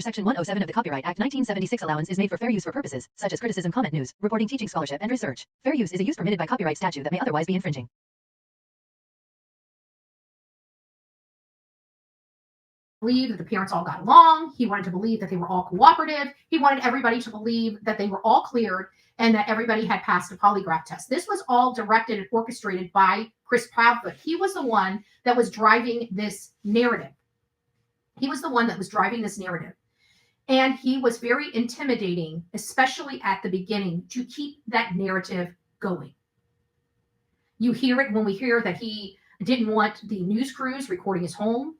Section 107 of the Copyright Act 1976 allowance is made for fair use for purposes, such as criticism, comment, news, reporting, teaching, scholarship, and research. Fair use is a use permitted by copyright statute that may otherwise be infringing. Believe that the parents all got along. He wanted to believe that they were all cooperative. He wanted everybody to believe that they were all cleared and that everybody had passed a polygraph test. This was all directed and orchestrated by Chris Proudfoot. He was the one that was driving this narrative. And he was very intimidating, especially at the beginning, to keep that narrative going. You hear it when we hear that he didn't want the news crews recording his home.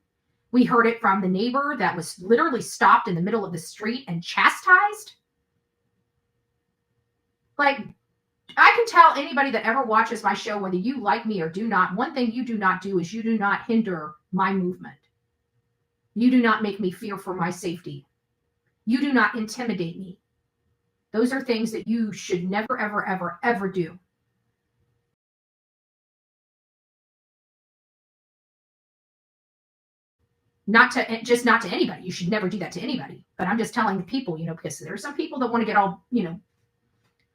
We heard it from the neighbor that was literally stopped in the middle of the street and chastised. Like, I can tell anybody that ever watches my show, whether you like me or do not, one thing you do not do is you do not hinder my movement. You do not make me fear for my safety. You do not intimidate me. Those are things that you should never, ever, ever, ever do. Not to anybody. You should never do that to anybody. But I'm just telling the people, because there's some people that want to get all,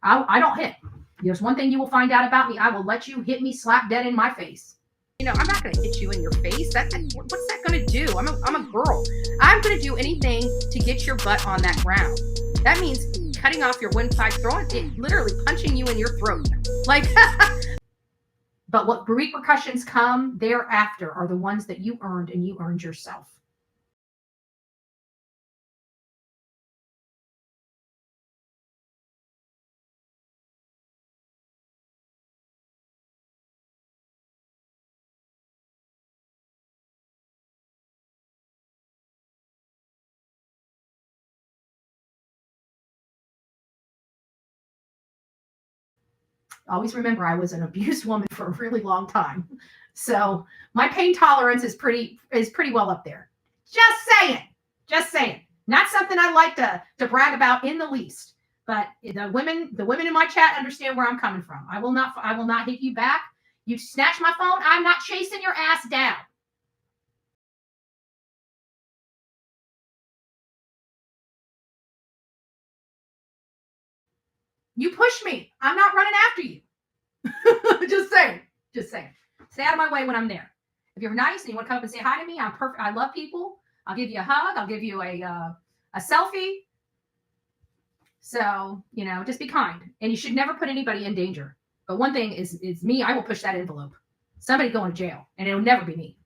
I don't hit. There's one thing you will find out about me. I will let you hit me slap dead in my face. I'm not going to hit you in your face. What's that going to do? I'm a girl. I'm going to do anything to get your butt on that ground. That means cutting off your windpipe, throwing it, literally punching you in your throat. But what repercussions come thereafter are the ones that you earned and you earned yourself. Always remember, I was an abused woman for a really long time. So my pain tolerance is pretty well up there. Just saying. Not something I like to brag about in the least. But the women in my chat understand where I'm coming from. I will not hit you back. You snatch my phone, I'm not chasing your ass down. You push me. I'm not running after you. Just saying. Stay out of my way when I'm there. If you're nice and you want to come up and say hi to me, I'm perfect. I love people. I'll give you a hug. I'll give you a selfie. So, just be kind. And you should never put anybody in danger. But one thing is me, I will push that envelope. Somebody going to jail. And it'll never be me.